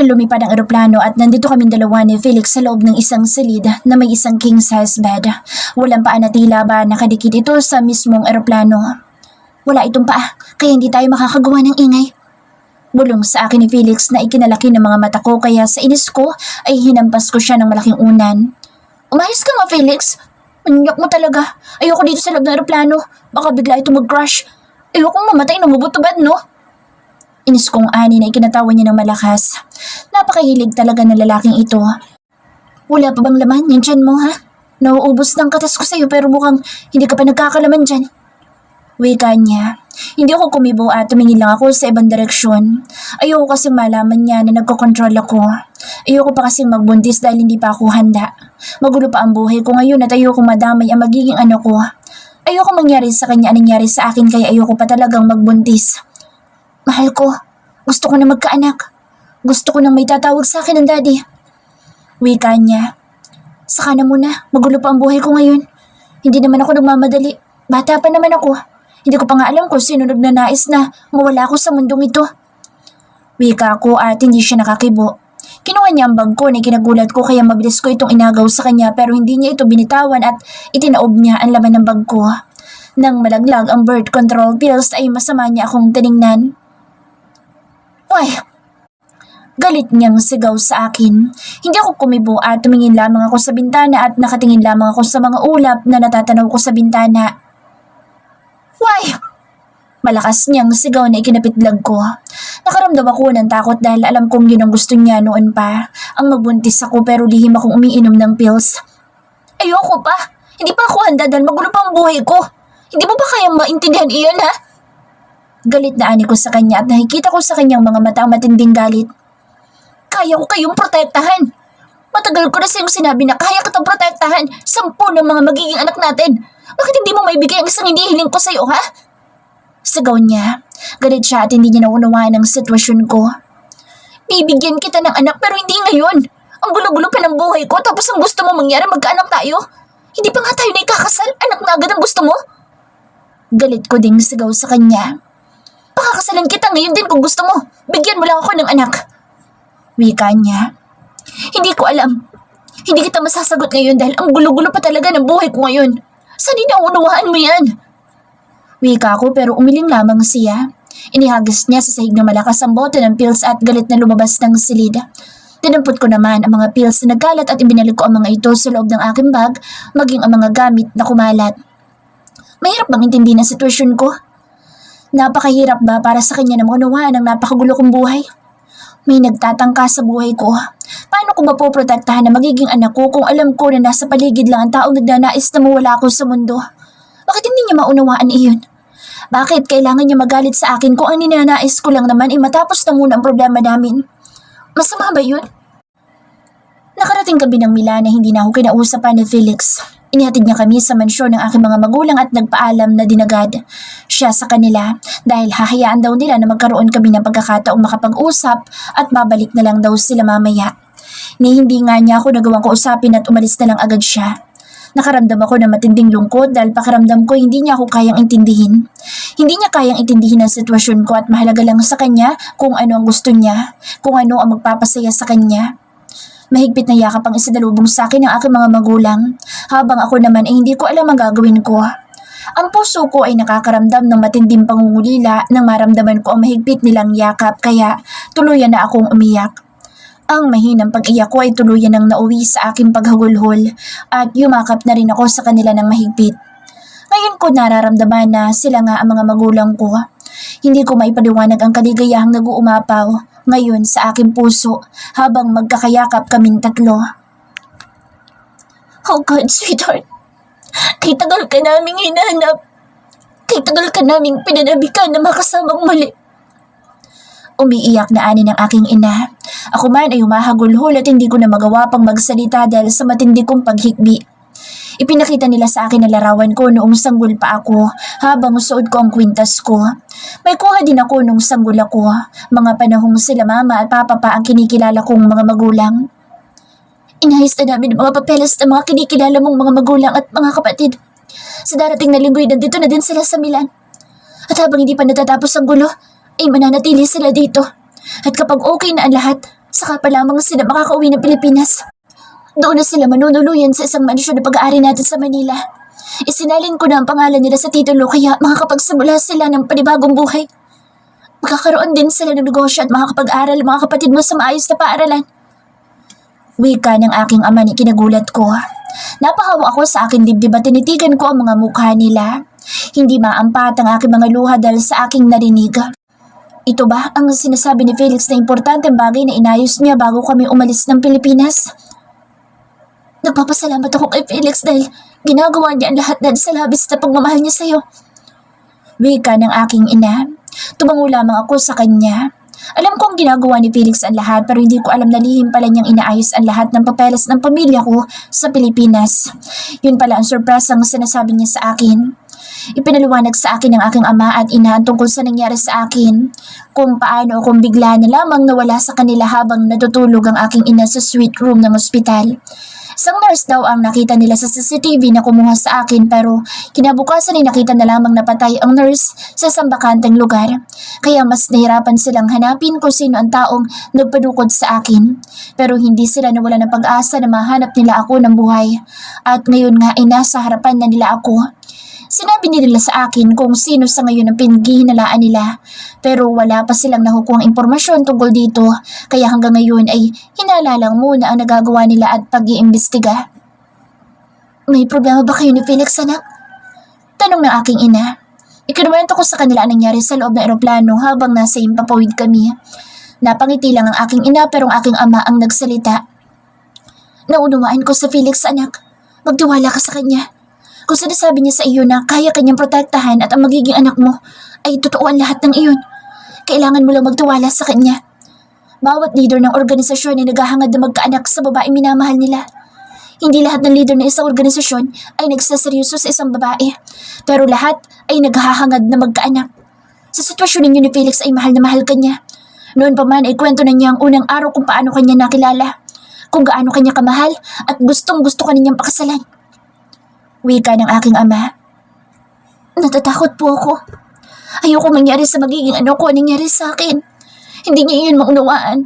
lumipad ang eroplano at nandito kaming dalawa ni Felix sa loob ng isang silid na may isang king-size bed. Walang paa na tila ba nakadikit ito sa mismong eroplano. Wala itong paa, kaya hindi tayo makakagawa ng ingay. Bulong sa akin ni Felix na ikinalaki ng mga mata ko kaya sa inis ko ay hinampas ko siya ng malaking unan. Umayos ka nga, Felix. Manyak mo talaga. Ayoko dito sa loob ng eroplano. Baka bigla ito mag-crash. Ayokong mamatay ng mabutubad, no? Inis kong ani na ikinatawa niya ng malakas. Napakahilig talaga ng lalaking ito. Wala pa bang laman yung tiyan mo, ha? Nauubos ng katas ko sa'yo pero mukhang hindi ka pa nagkakalaman dyan. Wika niya. Hindi ako kumibo at tumingin lang ako sa ibang direksyon. Ayoko kasing malaman niya na nagkokontrol ako. Ayoko pa kasing magbuntis dahil hindi pa ako handa. Magulo pa ang buhay ko ngayon at ayoko madamay ang magiging ano ko. Ayoko mangyari sa kanya ang nangyari sa akin kaya ayoko pa talagang magbuntis. Mahal ko, gusto ko na magkaanak. Gusto ko nang may tatawag sa akin ng daddy. Wika niya. Saka na muna, magulo pa ang buhay ko ngayon. Hindi naman ako nagmamadali. Bata pa naman ako. Hindi ko pa nga alam kung sino nagnanais na mawala ako sa mundong ito. Wika ko at hindi siya nakakibo. Kinuha niya ang bag ko na kinagulat ko kaya mabilis ko itong inagaw sa kanya pero hindi niya ito binitawan at itinaob niya ang laman ng bag ko. Nang malaglag ang birth control pills ay masama niya akong tiningnan. Why? Galit niyang sigaw sa akin. Hindi ako kumibo at tumingin lamang ako sa bintana at nakatingin lamang ako sa mga ulap na natatanaw ko sa bintana. Why? Malakas niyang sigaw na ikinapitlag ko. Nakaramdam ako ng takot dahil alam kong yun ang gusto niya noon pa. Ang magbuntis ako pero lihim akong umiinom ng pills. Ayoko pa. Hindi pa ako handa dahil magulo pa ang buhay ko. Hindi mo ba kayang maintindihan iyon, ha? Galit na ani ko sa kanya at nakikita ko sa kanyang mga mata ang matinding galit. Kaya ko kayong protektahan. Matagal ko na sa'yong sinabi na kaya kitang protektahan 10 ng mga magiging anak natin. Bakit hindi mo maibigay ang isang hinihiling ko sa'yo, ha? Sigaw niya. Galit siya at hindi niya naunawaan ang sitwasyon ko. Bibigyan kita ng anak pero hindi ngayon. Ang gulo-gulo pa ng buhay ko tapos ang gusto mo mangyari magkaanak tayo. Hindi pa nga tayo na ikakasal, anak na agad ang gusto mo. Galit ko ding sigaw sa kanya. Pakakasalan kita ngayon din kung gusto mo. Bigyan mo lang ako ng anak. Wika niya. Hindi ko alam. Hindi kita masasagot ngayon dahil ang gulo-gulo pa talaga ng buhay ko ngayon. Saan inaunawaan mo yan? Wika ko pero umiling lamang siya. Inihagis niya sa sahig na malakas ang bote ng pills at galit na lumabas ng silid. Tinampot ko naman ang mga pills na nagalat at ibinalik ko ang mga ito sa loob ng aking bag, maging ang mga gamit na kumalat. Mahirap bang intindihin ang sitwasyon ko? Napakahirap ba para sa kanya na maunawaan ang napakagulo kong buhay? May nagtatangka sa buhay ko. Paano ko mapoprotektahan na magiging anak ko kung alam ko na nasa paligid lang ang taong nagnanais na mawala ako sa mundo? Bakit hindi niya maunawaan iyon? Bakit kailangan niya magalit sa akin kung ang ninanais ko lang naman ay matapos na muna ang problema namin? Masama ba yun? Nakarating gabi ng Milan na hindi na ako kinausapan ni Felix. Inihatid niya kami sa mansyon ng aking mga magulang at nagpaalam na dinagad siya sa kanila dahil hahayaan daw nila na magkaroon kami ng pagkakataong makapag-usap at babalik na lang daw sila mamaya. Hindi nga niya ako nagawang kausapin at umalis na lang agad siya. Nakaramdam ako ng matinding lungkot dahil pakiramdam ko hindi niya ako kayang intindihin. Hindi niya kayang intindihin ang sitwasyon ko at mahalaga lang sa kanya kung ano ang gusto niya, kung ano ang magpapasaya sa kanya. Mahigpit na yakap ang isinalubong sa akin ng aking mga magulang, habang ako naman ay hindi ko alam ang gagawin ko. Ang puso ko ay nakakaramdam ng matinding pangungulila nang maramdaman ko ang mahigpit nilang yakap kaya tuluyan na akong umiyak. Ang mahinang pag-iyak ko ay tuluyan nang nauwi sa aking paghagulhol at yumakap na rin ako sa kanila ng mahigpit. Ngayon ko nararamdaman na sila nga ang mga magulang ko. Hindi ko maipaliwanag ang kaligayahang nag-uumapaw ngayon sa aking puso habang magkakayakap kaming tatlo. Oh God, sweetheart. Kay tagal ka naming hinahanap. Kay tagal ka naming pinanabikan na makasamang muli. Umiiyak na ani ng aking ina. Ako man ay humahagulhol at hindi ko na magawa pang magsalita dahil sa matindi kong paghikbi. Ipinakita nila sa akin ang larawan ko noong sanggol pa ako habang suot ko ang kwintas ko. May kuha din ako noong sanggol ako. Mga panahong sila mama at papa pa ang kinikilala kong mga magulang. Inayos na namin ang mga papeles ng mga kinikilala mong mga magulang at mga kapatid. Sa darating na linggo'y nandito na din sila sa Milan. At habang hindi pa natatapos ang gulo, ay mananatili sila dito. At kapag okay na ang lahat, Saka pa lamang sila makakauwi ng Pilipinas. Doon na sila manunuluyan sa isang mansyon na pag-aari natin sa Manila. Isinalin ko na ang pangalan nila sa titulo kaya makakapagsimula sila ng panibagong buhay. Magkakaroon din sila ng negosyo at makakapag-aral mga kapatid mo sa maayos na paaralan. Wika ng aking ama ni kinagulat ko. Napahawa ako sa aking dibdib at tinitigan ko ang mga mukha nila. Hindi maampat ang aking mga luha dahil sa aking narinig. Ito ba ang sinasabi ni Felix na importanteng bagay na inayos niya bago kami umalis ng Pilipinas? Nagpapasalamat ako kay Felix dahil ginagawa niya ang lahat dahil sa labis na pagmamahal niya sa'yo. Wika ng aking ina. Tumango lamang ako sa kanya. Alam kong ginagawa ni Felix ang lahat pero hindi ko alam na lihim pala niyang inaayos ang lahat ng papeles ng pamilya ko sa Pilipinas. Yun pala ang surpresang sinasabi niya sa akin. Ipinaliwanag sa akin ng aking ama at ina tungkol sa nangyari sa akin. Kung paano kung bigla na lamang nawala sa kanila habang natutulog ang aking ina sa suite room ng ospital. Isang nurse daw ang nakita nila sa CCTV na kumuha sa akin pero kinabukasan ay nakita na lamang napatay ang nurse sa isang bakanteng lugar. Kaya mas nahirapan silang hanapin kung sino ang taong nagpadukod sa akin. Pero hindi sila nawala ng pag-asa na mahanap nila ako ng buhay. At ngayon nga ay nasa harapan na nila ako. Sinabi nila sa akin kung sino sa ngayon ang pinaghihinalaan nila. Pero wala pa silang nakukuhang impormasyon tungkol dito. Kaya hanggang ngayon ay hinala lang muna ang nagagawa nila at pag-iimbestiga. May problema ba kayo ni Felix, anak? Tanong ng aking ina. Ikinuwento ko sa kanila ang nangyari sa loob ng eroplano habang nasa Himpapawid kami. Napangiti lang ang aking ina pero ang aking ama ang nagsalita. Naunawaan ko sa Felix, anak. Magtiwala ka sa kanya. Kung sinasabi niya sa iyo na kaya kanyang protektahan at ang magiging anak mo, ay totoo ang lahat ng iyon. Kailangan mo lang magtiwala sa kanya. Bawat leader ng organisasyon ay naghahangad na magkaanak sa babaeng minamahal nila. Hindi lahat ng leader ng isang organisasyon ay nagsaseryoso sa isang babae, pero lahat ay naghahangad na magkaanak. Sa sitwasyon ninyo ni Felix ay mahal na mahal kanya. Noon pa man ay kwento na niya ang unang araw kung paano kanya nakilala, kung gaano kanya kamahal at gustong gusto ka ninyang pakasalan. Wika ng aking ama. Natatakot po ako. Ayoko mangyari sa magiging ano ko nangyari sa akin. Hindi niya iyon maunawaan.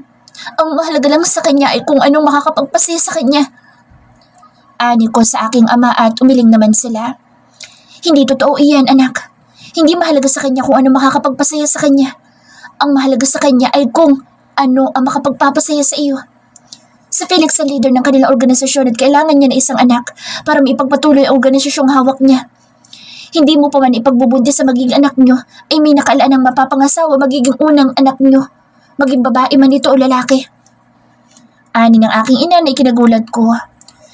Ang mahalaga lang sa kanya ay kung anong makakapagpasaya sa kanya. Ani ko sa aking ama at umiling naman sila. Hindi totoo iyan, anak. Hindi mahalaga sa kanya kung ano makakapagpasaya sa kanya. Ang mahalaga sa kanya ay kung ano ang makapagpapasaya sa iyo. Si Felix ang leader ng kanilang organisasyon at kailangan niya na isang anak para maipagpatuloy ang organisasyong hawak niya. Hindi mo pa man ipagbubuntis sa magiging anak niyo ay may nakalaan ng mapapangasawa magiging unang anak niyo, maging babae man ito o lalaki. Ani ng aking ina na ikinagulat ko.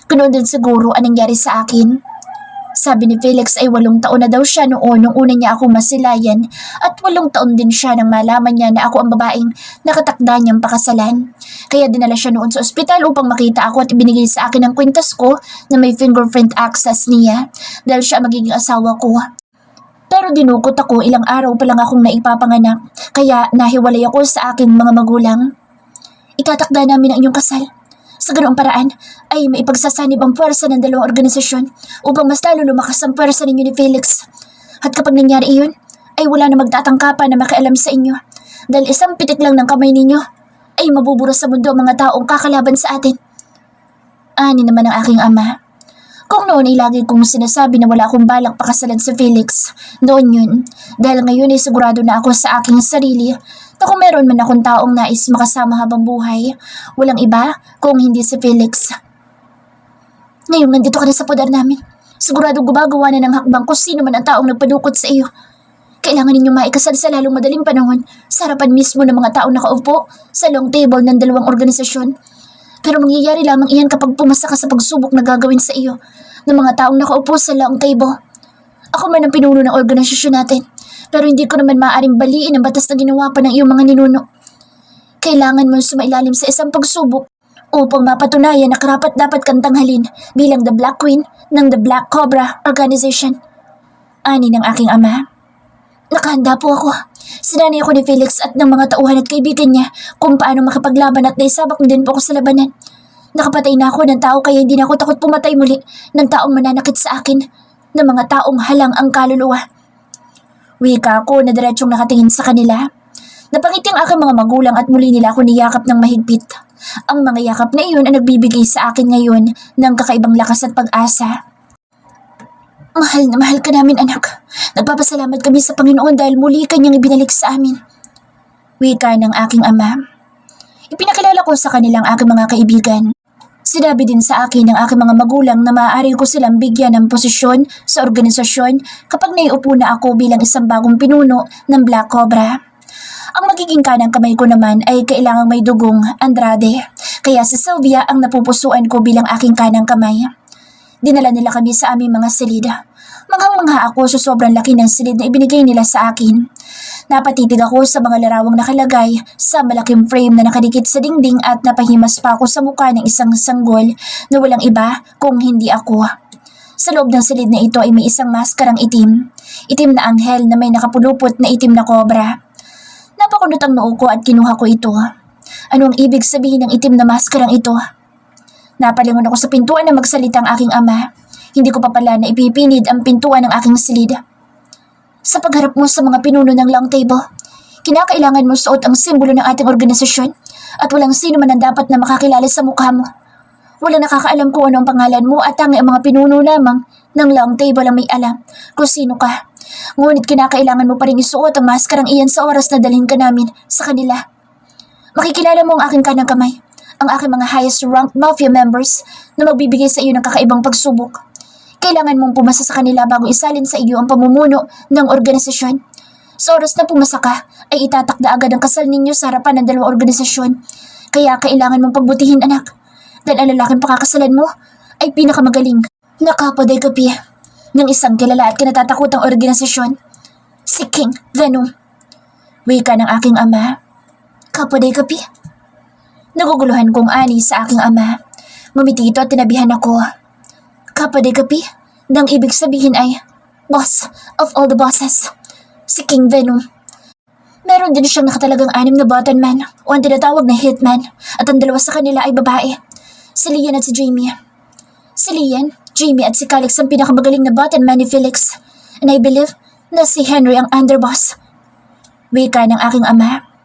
Ganoon din siguro ang nangyari sa akin. Sabi ni Felix ay 8 taon na daw siya noon nung una niya akong masilayan at 8 taon din siya nang malaman niya na ako ang babaeng nakatakda niyang pakasalan. Kaya dinala siya noon sa ospital upang makita ako at ibinigay sa akin ang kwintas ko na may fingerprint access niya dahil siya magiging asawa ko. Pero dinukot ako ilang araw pa lang akong naipapanganak kaya nahiwalay ako sa aking mga magulang. Itatakda namin ang inyong kasal. Sa ganoong paraan ay maipagsasanib ang puwersa ng dalawang organisasyon upang mas lalo lumakas ang puwersa ninyo ni Felix. At kapag nangyari iyon, ay wala na magtatangkapan na makialam sa inyo dahil isang pitik lang ng kamay ninyo ay mabubura sa mundo ang mga taong kakalaban sa atin. Ani naman ang aking ama. Kung noon ay lagi kong sinasabi na wala akong balak pakasalan si Felix, noon yun, dahil ngayon ay sigurado na ako sa aking sarili na kung meron man akong taong nais makasama habang buhay, walang iba kung hindi si Felix. Ngayon nandito ka na sa poder namin. Sigurado gumagawa na ng hakbang kung sino man ang taong nagpadukot sa iyo. Kailangan ninyong maikasal sa lalong madaling panahon sa harapan mismo ng mga taong nakaupo sa long table ng dalawang organisasyon. Pero mangyayari lamang iyan kapag pumasa ka sa pagsubok na gagawin sa iyo ng mga taong nakaupo sa long table. Ako man ang pinuno ng organisasyon natin, pero hindi ko naman maaaring baliin ang batas na ginawa pa ng iyong mga ninuno. Kailangan mo sumailalim sa isang pagsubok upang mapatunayan na karapat-dapat kang tanghalin bilang The Black Queen ng The Black Cobra Organization. Ani ng aking ama. Nakahanda po ako. Sinanay ako ni Felix at ng mga tauhan at kaibigan niya kung paano makapaglaban at naisabak din po ako sa labanan. Nakapatay na ako ng tao kaya hindi na ako takot pumatay muli ng taong mananakit sa akin, ng mga taong halang ang kaluluwa. Wika ako na diretsong nakatingin sa kanila. Napangiti ang aking mga magulang at muli nila ako niyakap ng mahigpit. Ang mga yakap na iyon ang nagbibigay sa akin ngayon ng kakaibang lakas at pag-asa. Mahal na mahal ka namin, anak. Nagpapasalamat kami sa Panginoon dahil muli kanyang ibinalik sa amin. Wika ng aking ama. Ipinakilala ko sa kanilang aking mga kaibigan. Sinabi din sa akin ng aking mga magulang na maaari ko silang bigyan ng posisyon sa organisasyon kapag naiupo na ako bilang isang bagong pinuno ng Black Cobra. Ang magiging kanang kamay ko naman ay kailangang may dugong Andrade, kaya si Sylvia ang napupusuan ko bilang aking kanang kamay. Dinala nila kami sa aming mga silid. Manghang-mangha ako sa sobrang laki ng silid na ibinigay nila sa akin. Napatitig ako sa mga larawang nakalagay sa malaking frame na nakadikit sa dingding at napahimas pa ako sa mukha ng isang sanggol na walang iba kung hindi ako. Sa loob ng silid na ito ay may isang maskarang itim. Itim na anghel na may nakapulupot na itim na kobra. Napakunot ang noo ko at kinuha ko ito. Ano ang ibig sabihin ng itim na maskarang ito? Napalingon ako sa pintuan na magsalita ang aking ama. Hindi ko pa pala na ipipinid ang pintuan ng aking silid. Sa pagharap mo sa mga pinuno ng long table, kinakailangan mo suot ang simbolo ng ating organisasyon at walang sino man ang dapat na makakilala sa mukha mo. Walang nakakaalam kung ano ang pangalan mo at tanging ang mga pinuno lamang ng long table ang may alam kung sino ka. Ngunit kinakailangan mo pa rin isuot ang maskarang iyan sa oras na dalhin ka namin sa kanila. Makikilala mo ang aking kanang kamay, ang aking mga highest ranked mafia members na magbibigay sa iyo ng kakaibang pagsubok. Kailangan mong pumasa sa kanila bago isalin sa iyo ang pamumuno ng organisasyon. Sa oras na pumasa ka, ay itatakda agad ang kasal ninyo sa harapan ng dalawang organisasyon. Kaya kailangan mong pagbutihin, anak. Dahil ang lalaking pakakasalan mo ay pinakamagaling na kapaday kapi ng isang kilala at kinatatakutang organisasyon, si King Venom. Wika ng aking ama. Kapaday kapi? Naguguluhan kong ani sa aking ama. Ngumiti ito at tinabihan ako. Kapaday kapi? Nang ibig sabihin ay boss of all the bosses, si King Venom. Meron din siyang nakatalagang 6 na button man o ang tinatawag na hitman at ang dalawa sa kanila ay babae, si Lian at si Jamie. Si Lian, Jamie at si Calix ang pinakamagaling na button man ni Felix, and I believe na si Henry ang underboss. Wika ng aking ama.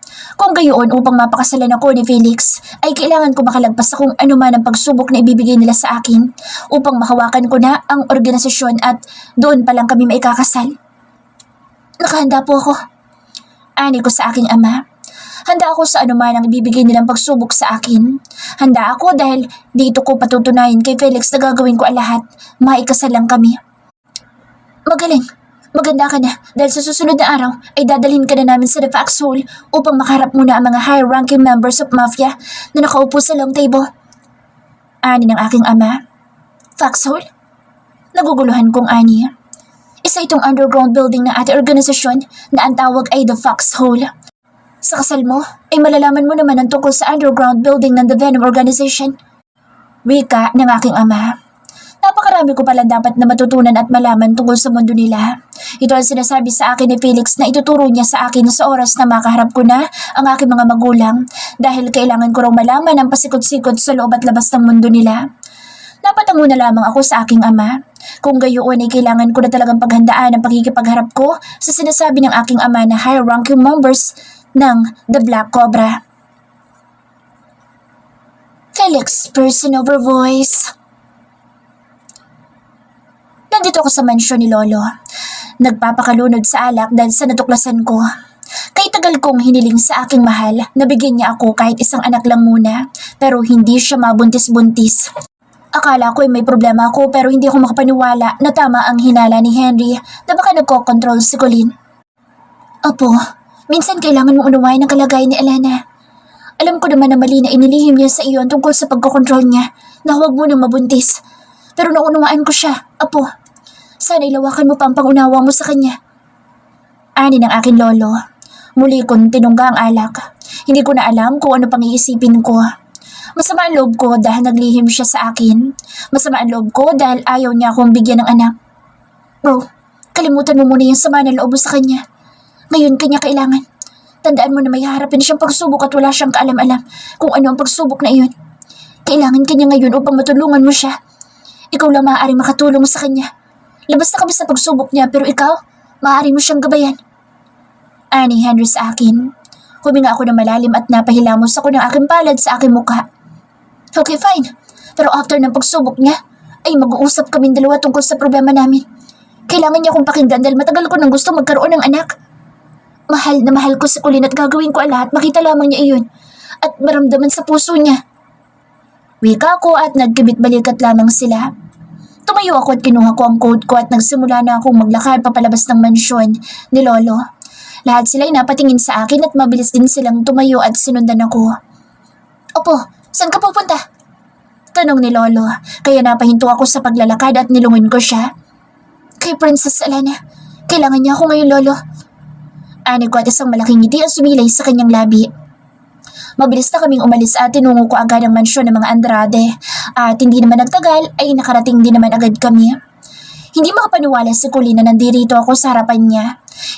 Kung gayon upang mapakasalan ako ni Felix, ay kailangan ko makalagpas sa kung ano man ang pagsubok na ibibigay nila sa akin upang mahawakan ko na ang organisasyon at doon pa lang kami maikakasal. Nakahanda po ako. Ani ko sa aking ama. Handa ako sa anuman ang ibibigay nilang pagsubok sa akin. Handa ako dahil dito ko patutunayan kay Felix na gagawin ko ang lahat. Maikasal lang kami. Magaling. Maganda ka na dahil sa susunod na araw ay dadalhin ka na namin sa The Foxhole upang makaharap muna ang mga high-ranking members of Mafia na nakaupo sa long table. Ani ng aking ama. Foxhole? Naguguluhan kong ani. Isa itong underground building ng ating organisasyon na ang tawag ay The Foxhole. Sa kasal mo ay malalaman mo naman ang tungkol sa underground building ng The Venom Organization. Wika ng aking ama. Napakarami ko pala dapat na matutunan at malaman tungkol sa mundo nila. Ito ang sinasabi sa akin ni Felix na ituturo niya sa akin sa oras na makaharap ko na ang aking mga magulang dahil kailangan ko raw malaman ang pasikot-sikot sa loob at labas ng mundo nila. Napatango na lamang ako sa aking ama. Kung gayon ay kailangan ko na talagang paghandaan ang pagkikipagharap ko sa sinasabi ng aking ama na high-ranking members ng The Black Cobra. Felix, person over voice. Nandito ako sa mansyon ni Lolo. Nagpapakalunod sa alak dahil sa natuklasan ko. Kay tagal kong hiniling sa aking mahal na bigyan niya ako kahit isang anak lang muna, pero hindi siya mabuntis-buntis. Akala ko ay may problema ako pero hindi ako makapaniwala na tama ang hinala ni Henry na baka nagkokontrol si Colleen. Apo, minsan kailangan mong unawain ang kalagayan ni Alana. Alam ko naman na mali na inilihim niya sa iyo tungkol sa pagkokontrol niya na huwag mo nang mabuntis. Pero naunawaan ko siya, Apo. Sana ilawakan mo pa ang pangunawa mo sa kanya. Ani ng aking lolo. Muli kong tinungga ang alak. Hindi ko na alam kung ano pang iisipin ko. Masama ang loob ko dahil naglihim siya sa akin. Masama ang loob ko dahil ayaw niya akong bigyan ng anak. Bro, kalimutan mo muna yung sama ng loob mo sa kanya. Ngayon kanya kailangan. Tandaan mo na may harapin siyang pagsubok at wala siyang kaalam-alam kung ano ang pagsubok na iyon. Kailangan kanya ngayon upang matulungan mo siya. Ikaw lang maaaring makatulong sa kanya. Labas na kami sa pagsubok niya pero ikaw, maaari mo siyang gabayan. Ani Henry sa akin. Huminga ako ng malalim at napahilamos ako ng aking palad sa aking mukha. Okay, fine. Pero after ng pagsubok niya, ay mag-uusap kaming dalawa tungkol sa problema namin. Kailangan niya akong pakinggan dahil matagal ko nang gusto magkaroon ng anak. Mahal na mahal ko si Colleen at gagawin ko ang lahat makita lamang niya iyon at maramdaman sa puso niya. Wika ko at nagkibit-balikat lamang sila. Tumayo ako at kinuha ko ang coat ko at nagsimula na akong maglakad papalabas ng mansyon ni Lolo. Lahat sila ay napatingin sa akin at mabilis din silang tumayo at sinundan ako. Opo, saan ka pupunta? Tanong ni Lolo, kaya napahinto ako sa paglalakad at nilungon ko siya. Kay Princess Alana, kailangan niya ako ngayon, Lolo. Ani ko at isang malaking ngiti ang sumilay sa kanyang labi. Mabilis na kaming umalis at tinungo ko agad ang mansyon ng mga Andrade at hindi naman nagtagal ay nakarating din naman agad kami. Hindi makapaniwala si Colleen na nandirito ako sa harapan niya.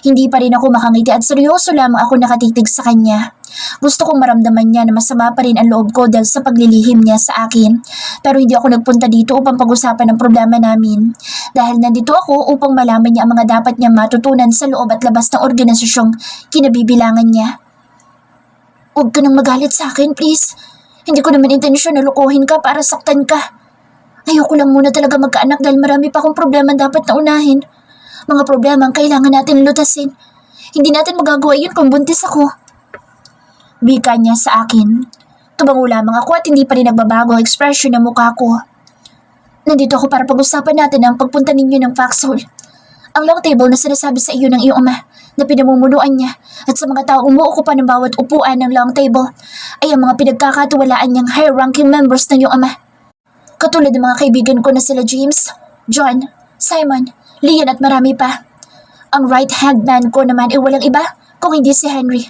Hindi pa rin ako makangiti at seryoso lamang ako nakatitig sa kanya. Gusto kong maramdaman niya na masama pa rin ang loob ko dahil sa paglilihim niya sa akin. Pero hindi ako nagpunta dito upang pag-usapan ang problema namin. Dahil nandito ako upang malaman niya ang mga dapat niyang matutunan sa loob at labas ng organisasyong kinabibilangan niya. Huwag ka nang magalit sa akin, please. Hindi ko naman intensyon na lukuhin ka para saktan ka. Ayoko lang muna talaga magkaanak dahil marami pa akong problema dapat na unahin. Mga problema ang kailangan natin lutasin. Hindi natin magagawa yun kung buntis ako. Bika niya sa akin. Tumango lamang ako at hindi pa rin nagbabago ang ekspresyon ng mukha ko. Nandito ako para pag-usapan natin ang pagpunta ninyo ng foxhole. Ang long table na sinasabi sa iyo ng iyong ama na pinamumunuan niya at sa mga taong umuukupa ng bawat upuan ng long table ay ang mga pinagkakatiwalaan niyang high-ranking members ng iyong ama. Katulad ng mga kaibigan ko na sila James, John, Simon, Leon at marami pa. Ang right-hand man ko naman ay walang iba kung hindi si Henry.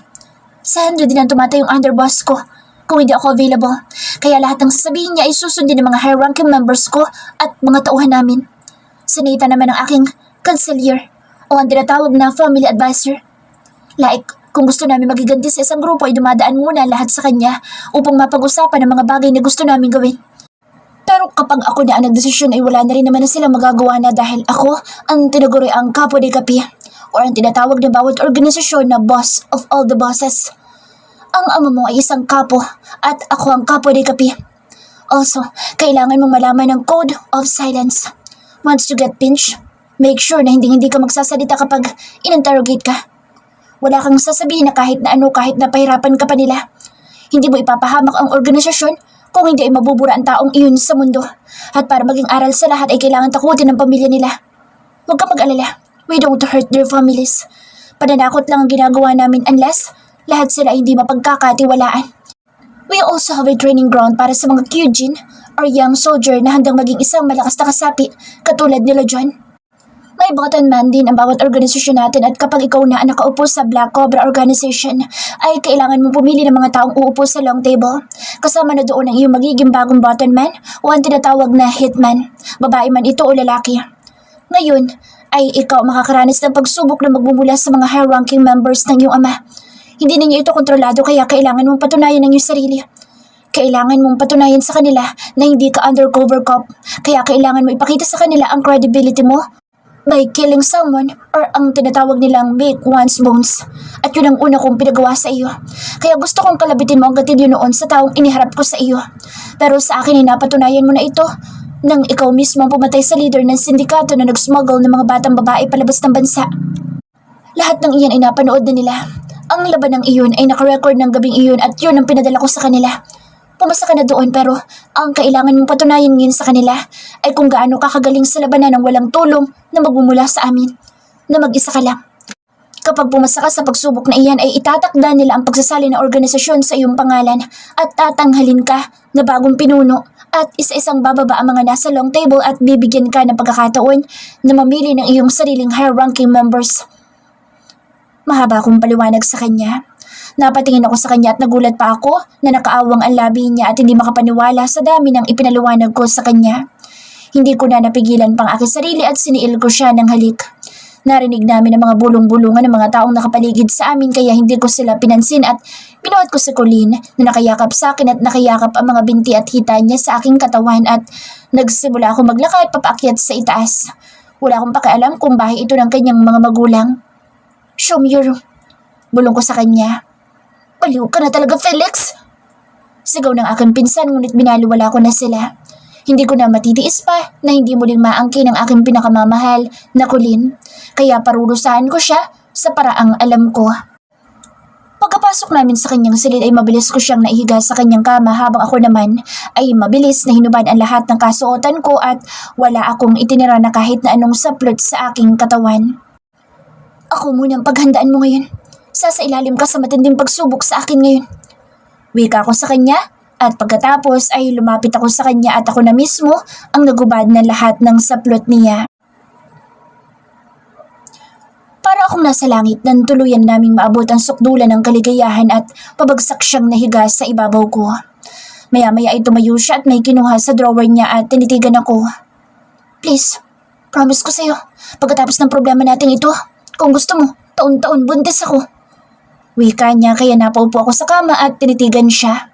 Si Henry din ang tumatayong underboss ko kung hindi ako available. Kaya lahat ng sasabihin niya ay susundin ng mga high-ranking members ko at mga tauhan namin. Sinita naman ang aking counselor o ang tinatawag na family advisor. Like, kung gusto namin magiganti sa isang grupo ay dumadaan muna lahat sa kanya upang mapag-usapan ang mga bagay na gusto namin gawin. Pero kapag ako na ang nagdesisyon ay wala na rin naman na sila magagawa na dahil ako ang tinaguri ang capo de capi o ang tinatawag ng bawat organisasyon na boss of all the bosses. Ang ama mo ay isang kapo at ako ang capo de capi. Also, kailangan mong malaman ang code of silence. Once you get pinched, make sure na hindi ka magsasalita kapag in-interrogate ka. Wala kang sasabihin na kahit na ano kahit na pahirapan ka pa nila. Hindi mo ipapahamak ang organisasyon kung hindi ay mabubura ang taong iyon sa mundo. At para maging aral sa lahat ay kailangan takutin ng pamilya nila. Huwag kang mag-alala. We don't hurt their families. Pananakot lang ang ginagawa namin unless lahat sila ay hindi mapagkakatiwalaan. We also have a training ground para sa mga Kyujin or young soldier na handang maging isang malakas na kasapi katulad nila John. May button man din ang bawat organisasyon natin at kapag ikaw na ang nakaupo sa Black Cobra Organization ay kailangan mong pumili ng mga taong uupo sa long table. Kasama na doon ang iyong magiging bagong button man o ang tinatawag na hitman, babae man ito o lalaki. Ngayon ay ikaw makakaranas ng pagsubok na magmumula sa mga high-ranking members ng iyong ama. Hindi ninyo ito kontrolado kaya kailangan mong patunayan ng iyong sarili. Kailangan mong patunayan sa kanila na hindi ka undercover cop kaya kailangan mo ipakita sa kanila ang credibility mo by killing someone or ang tinatawag nilang make one's bones. At yun ang una kong pinagawa sa iyo. Kaya gusto kong kalabitin mo ang gatilyo noon sa taong iniharap ko sa iyo. Pero sa akin ay napatunayan mo na ito nang ikaw mismo ang pumatay sa leader ng sindikato na nag-smuggle ng mga batang babae palabas ng bansa. Lahat ng iyan ay napanood na nila. Ang laban ng iyon ay nakarecord ng gabing iyon at yun ang pinadala ko sa kanila. Pumasa ka na doon pero ang kailangan mong patunayan ngayon sa kanila ay kung gaano kakagaling sa labanan ng walang tulong na magmumula sa amin, na mag-isa ka lang. Kapag pumasa ka sa pagsubok na iyan ay itatakda nila ang pagsasali ng organisasyon sa iyong pangalan at tatanghalin ka na bagong pinuno at isa-isang bababa ang mga nasa long table at bibigyan ka ng pagkakataon na mamili ng iyong sariling high-ranking members. Mahaba akong paliwanag sa kanya. Napatingin ako sa kanya at nagulat pa ako na nakaawang ang labi niya at hindi makapaniwala sa dami ng ipinaliwanag ko sa kanya. Hindi ko na napigilan pang aking sarili at siniil ko siya ng halik. Narinig namin ang mga bulong-bulungan ng mga taong nakapaligid sa amin kaya hindi ko sila pinansin at binuhat ko si Colleen na nakayakap sa akin at nakayakap ang mga binti at hita niya sa aking katawan at nagsimula ako maglakad papaakyat sa itaas. Wala akong pakialam kung bahay ito ng kanyang mga magulang. Show me your room. Bulong ko sa kanya. Baliw ka na talaga, Felix! Sigaw ng aking pinsan ngunit binaliwala ko na sila. Hindi ko na matitiis pa na hindi muling maangkin ang aking pinakamamahal na Colleen. Kaya parurusahan ko siya sa paraang alam ko. Pagkapasok namin sa kanyang silid ay mabilis ko siyang naihiga sa kanyang kama habang ako naman ay mabilis na hinubad ang lahat ng kasuotan ko at wala akong itinira na kahit na anong saplot sa aking katawan. Ako muna ang paghandaan mo ngayon. Sasailalim ka sa matinding pagsubok sa akin ngayon. Wika ko sa kanya at pagkatapos ay lumapit ako sa kanya at ako na mismo ang nagubad ng lahat ng saplot niya. Para akong nasa langit nang tuluyan naming maabot ang sukdulan ng kaligayahan at pabagsak siyang nahiga sa ibabaw ko. Maya-maya ay tumayo siya at may kinuha sa drawer niya at tinitigan ako. Please, promise ko sa'yo, pagkatapos ng problema natin ito, kung gusto mo, taon-taon buntis ako. Wika niya kaya napaupo ako sa kama at tinitigan siya.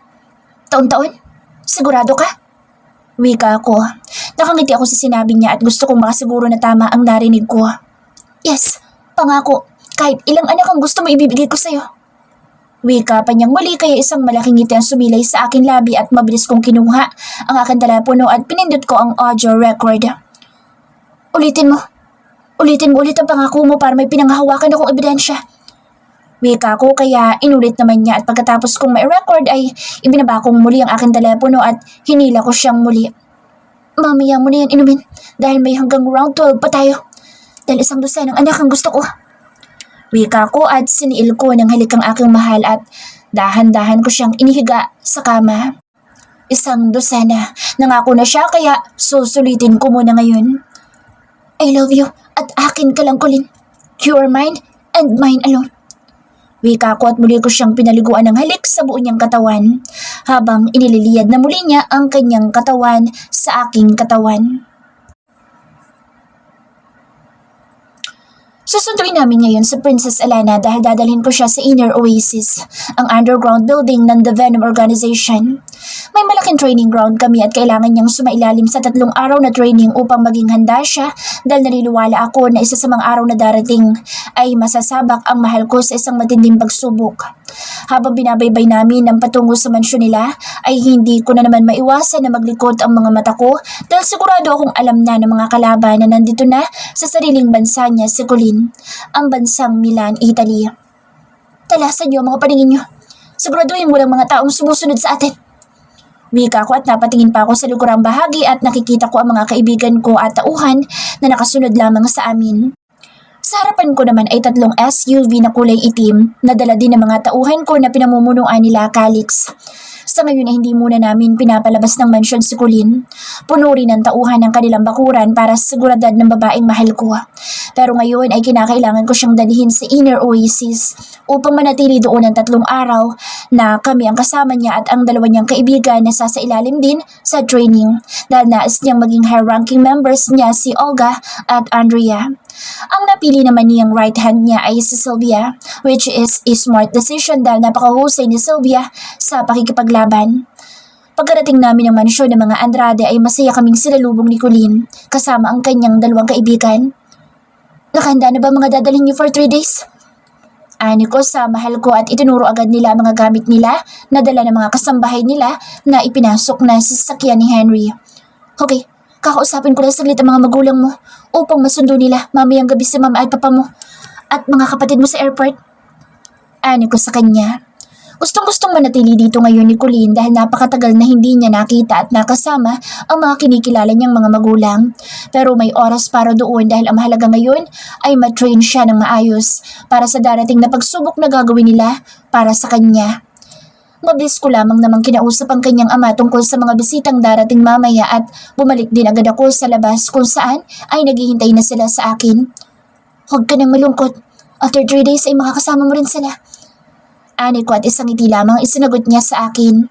Taon-taon? Sigurado ka? Wika ako. Nakangiti ako sa sinabi niya at gusto kong makasiguro na tama ang narinig ko. Yes, pangako, kahit ilang anak ang gusto mo ibibigay ko sa'yo. Wika pa niyang muli kaya isang malaking ngiti ang sumilay sa aking labi at mabilis kong kinuha ang aking telepono at pinindot ko ang audio record. Ulitin mo ulit ang pangako mo para may pinanghahawakan akong ebidensya. Wika ko kaya inulit naman niya at pagkatapos kong may record ay ibinaba kong muli ang aking telepono at hinila ko siyang muli. Mamaya mo na yan inumin dahil may hanggang round 12 pa tayo. Dahil isang dosenang anak ang gusto ko. Wika ko at siniil ko ng halikang aking mahal at dahan-dahan ko siyang inihiga sa kama. Isang dosena. Nangako na siya kaya susulitin ko muna ngayon. I love you at akin ka lang, Colleen. You are mine and mine alone. Wika ko at muli ko siyang pinaliguan ng halik sa buo niyang katawan habang inililiyad na muli niya ang kanyang katawan sa aking katawan. Susunduin namin ngayon sa Princess Alana dahil dadalhin ko siya sa Inner Oasis, ang underground building ng The Venom Organization. May malaking training ground kami at kailangan niyang sumailalim sa 3 araw na training upang maging handa siya dahil naniniwala ako na isa sa mga araw na darating ay masasabak ang mahal ko sa isang matinding pagsubok. Habang binabaybay namin ang patungo sa mansyon nila ay hindi ko na naman maiwasan na maglikot ang mga mata ko dahil sigurado akong alam na ng mga kalaban na nandito na sa sariling bansa niya si Colleen, ang bansang Milan, Italy. Talasan niyo ang mga paningin niyo. Siguraduhin walang mga taong sumusunod sa atin. Wika ko at napatingin pa ako sa lukurang bahagi at nakikita ko ang mga kaibigan ko at tauhan na nakasunod lamang sa amin. Sa harapan ko naman ay 3 SUV na kulay itim na dala din ng mga tauhan ko na pinamumunuan nila Calix. Sa ngayon ay hindi muna namin pinapalabas ng mansyon si Colleen. Puno rin ang tauhan ng kanilang bakuran para sa seguridad ng babaeng mahal ko. Pero ngayon ay kinakailangan ko siyang dalhin sa Inner Oasis upang manatili doon ng 3 araw na kami ang kasama niya at ang 2 niyang kaibigan na sasailalim din sa training dahil nais niyang maging high-ranking members niya si Olga at Andrea. Ang napili naman niyang right hand niya ay si Sylvia, which is a smart decision dahil napakahusay ni Sylvia sa pakikipaglaban. Pagkarating namin ng mansyon ng mga Andrade ay masaya kaming silalubong ni Colleen kasama ang kanyang 2 kaibigan. Nakahanda na ba mga dadalhin niyo for 3 days? Ani ko sa mahal ko at itinuro agad nila ang mga gamit nila na dala ng mga kasambahay nila na ipinasok na sa sasakyan ni Henry. Okay, kakausapin ko lang saglit ang mga magulang mo upang masundo nila mamayang gabi si mama at papa mo at mga kapatid mo sa airport. Ani ko sa kanya. Gustong-gustong manatili dito ngayon ni Colleen dahil napakatagal na hindi niya nakita at nakasama ang mga kinikilala niyang mga magulang. Pero may oras para doon dahil ang mahalaga ngayon ay matrain siya ng maayos para sa darating na pagsubok na gagawin nila para sa kanya. Mabilis ko lamang namang kinausap ang kanyang ama tungkol sa mga bisitang darating mamaya at bumalik din agad ako sa labas kung saan ay naghihintay na sila sa akin. Huwag ka nang malungkot. After 3 days ay makakasama mo rin sila. Ani ko at isang ngiti lamang isinagot niya sa akin.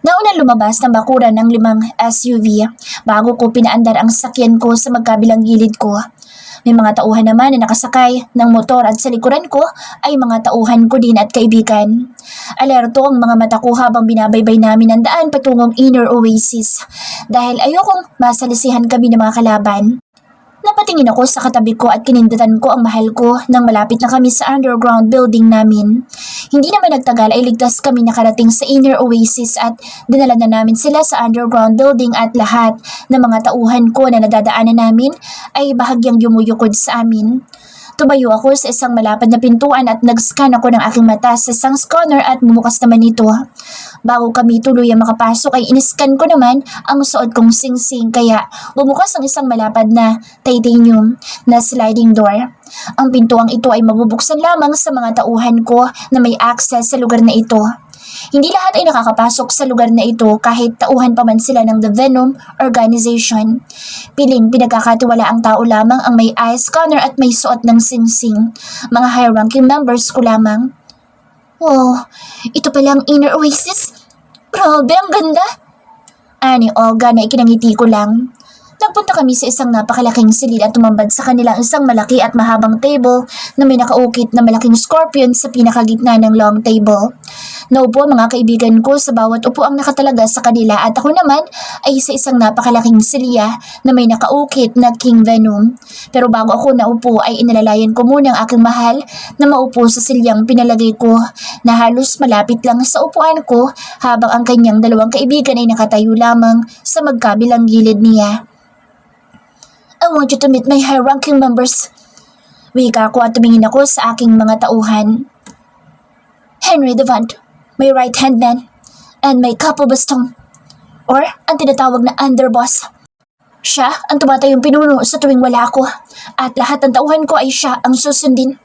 Naunang lumabas ng bakuran ng 5 SUV bago ko pinaandar ang sasakyan ko sa magkabilang gilid ko. May mga tauhan naman na nakasakay ng motor at sa likuran ko ay mga tauhan ko din at kaibigan. Alerto ang mga mata ko habang binabaybay namin ang daan patungong Inner Oasis dahil ayokong masalisihan kami ng mga kalaban. Napatingin ako sa katabi ko at kinindatan ko ang mahal ko nang malapit na kami sa underground building namin. Hindi naman nagtagal ay ligtas kami nakarating sa inner oasis at dinala na namin sila sa underground building at lahat ng mga tauhan ko na nadadaanan namin ay bahagyang yumuyukod sa amin. Tumayo ako sa isang malapad na pintuan at nag-scan ako ng aking mata sa isang scanner at bumukas naman ito. Bago kami tuluyang makapasok ay iniscan ko naman ang suot kong singsing kaya bumukas ang isang malapad na titanium na sliding door. Ang pintuang ito ay mabubuksan lamang sa mga tauhan ko na may access sa lugar na ito. Hindi lahat ay nakakapasok sa lugar na ito kahit tauhan pa man sila ng The Venom Organization. Piling pinagkakatiwala ang tao lamang ang may eye scanner at may suot ng singsing. Mga high-ranking members ko lamang. Wow, ito pala ang inner oasis? Grabe, ang ganda! Ani Olga na ikinangiti ko lang. Nagpunta kami sa isang napakalaking silid at tumambad sa kanilang isang malaki at mahabang table na may nakaukit na malaking scorpion sa pinakagitna ng long table. Naupo ang mga kaibigan ko sa bawat upuang nakatalaga sa kanila at ako naman ay sa isang napakalaking silya na may nakaukit na King Venom. Pero bago ako naupo ay inalalayan ko muna ang aking mahal na maupo sa silyang pinalagay ko na halos malapit lang sa upuan ko habang ang kanyang dalawang kaibigan ay nakatayo lamang sa magkabilang gilid niya. I want you to meet my high-ranking members. Wika ko at tumingin ako sa aking mga tauhan. Henry Devant, my right-hand man, and my capo baston, or ang tinatawag na underboss. Siya ang tumatayong pinuno sa tuwing wala ako, at lahat ng tauhan ko ay siya ang susundin.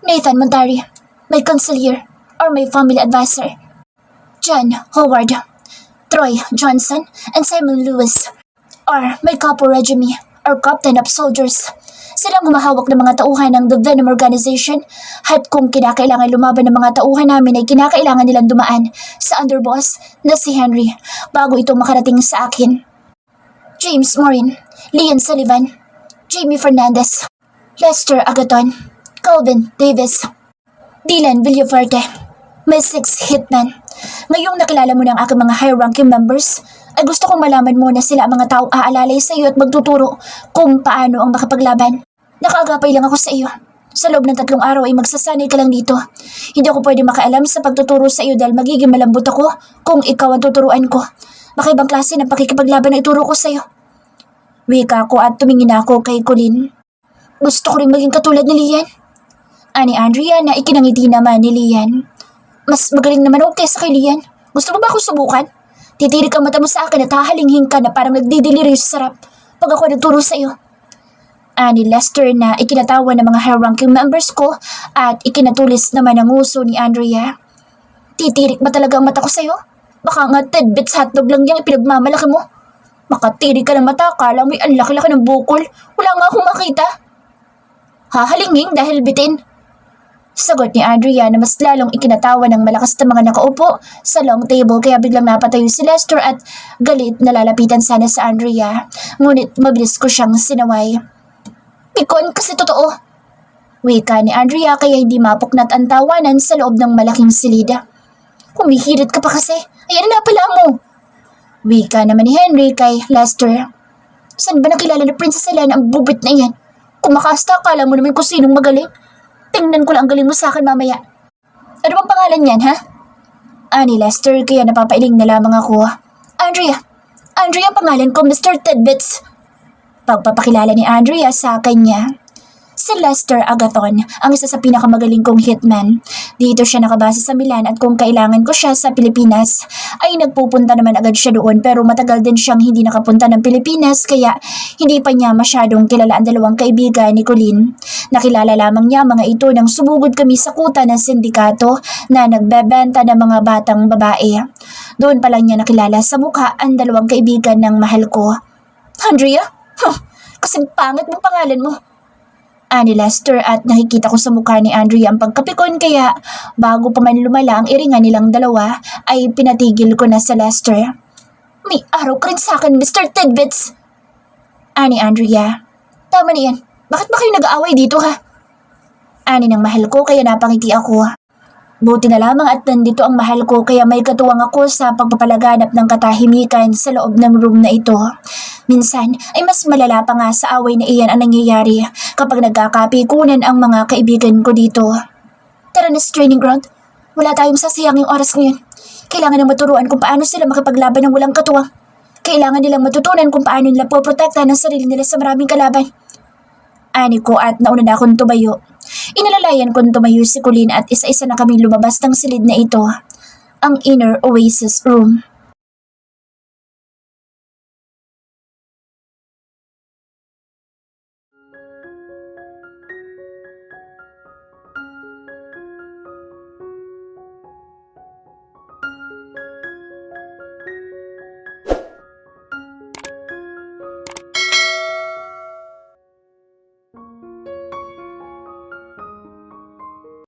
Nathan Montari, my consigliere, or my family advisor. John Howard, Troy Johnson, and Simon Lewis, or my capo regime, or captain of soldiers. Silang humahawak ng mga tauhan ng The Venom Organization at kung kinakailangan lumaban ng mga tauhan namin ay kinakailangan nilang dumaan sa underboss na si Henry bago ito makarating sa akin. James Morin, Leon Sullivan, Jamie Fernandez, Lester Agaton, Calvin Davis, Dylan Villafarte, my 6th hitman. Ngayong nakilala mo ng aking mga high-ranking members, ay gusto kong malaman muna sila ang mga taong aalalay sa iyo at magtuturo kung paano ang makapaglaban. Nakaagapay lang ako sa iyo. Sa loob ng 3 araw ay magsasanay ka lang dito. Hindi ako pwede makialam sa pagtuturo sa iyo dahil magiging malambot ako kung ikaw ang tuturuan ko. Baka ibang klase ng pakikipaglaban na ituro ko sa iyo. Wika ko at tumingin ako kay Colleen. Gusto ko rin maging katulad ni Lian. Ani Andrea na ikinangiti naman ni Lian. Mas magaling naman ako kaysa kay Lian. Gusto mo ba akong subukan? Titirik ang mata mo sa akin at hahalinghing ka na parang nagdidiliri sa sarap pag ako nagturo sa iyo. Ani Lester na ikinatawa ng mga high-ranking members ko at ikinatulis naman ang uso ni Andrea. Titirik ba talaga ang mata ko sa iyo? Baka nga tidbits hotdog lang yung ipinagmamalaki mo. Makatirik ka ng mata, kala mo'y ang laki-laki ng bukol. Wala nga akong makita. Hahalinghing dahil bitin. Sagot ni Andrea na mas lalong ikinatawa ng malakas na mga nakaupo sa long table kaya biglang napatayo si Lester at galit na lalapitan sana sa Andrea. Ngunit mabilis ko siyang sinaway. Pikon kasi totoo. Wika ni Andrea kaya hindi mapuknat ang tawanan sa loob ng malaking silida. Humihirit ka pa kasi. Ayan na pala mo. Wika naman ni Henry kay Lester. Saan ba nakilala ni Princess Helena ang bubit na yan? Kung makasta, akala mo naman kung sinong magaling. Tingnan ko lang ang galing mo sa akin mamaya. Ano bang pangalan niyan, ha? Ani Lester, kaya napapailing na lamang ako. Andrea ang pangalan ko, Mr. Tidbits. Pagpapakilala ni Andrea sa kanya. Si Lester Agathon, ang isa sa pinakamagaling kong hitman. Dito siya nakabase sa Milan at kung kailangan ko siya sa Pilipinas, ay nagpupunta naman agad siya doon pero matagal din siyang hindi nakapunta ng Pilipinas kaya hindi pa niya masyadong kilala ang dalawang kaibigan ni Colleen. Nakilala lamang niya mga ito nang sumugod kami sa kuta ng sindikato na nagbebenta ng mga batang babae. Doon pa lang niya nakilala sa mukha ang dalawang kaibigan ng mahal ko. Andrea? Kasing pangit mong pangalan mo. Ani Lester at nakikita ko sa mukha ni Andrea ang pagkapikon kaya bago pa man lumala ang iringan nilang dalawa ay pinatigil ko na sa Lester. May araw ka rin sa akin, Mr. Tidbits. Ani Andrea. Tama na yan. Bakit ba kayo nag-aaway dito ha? Ani ng mahal ko kaya napangiti ako. Buti na lamang at nandito ang mahal ko kaya may katuwang ako sa pagpapalaganap ng katahimikan sa loob ng room na ito. Minsan ay mas malala pa nga sa away na iyan ang nangyayari kapag nagkakapikunan ang mga kaibigan ko dito. Tara na sa training ground. Wala tayong sasayanging oras ngayon. Kailangan na maturuan kung paano sila makipaglaban ng walang katuwang. Kailangan nilang matutunan kung paano nila poprotektahan ang sarili nila sa maraming kalaban. Ani ko at nauna na akong tumayo. Inalalayan kong tumayo si Colleen at isa-isa na kaming lumabas ng silid na ito. Ang inner oasis room.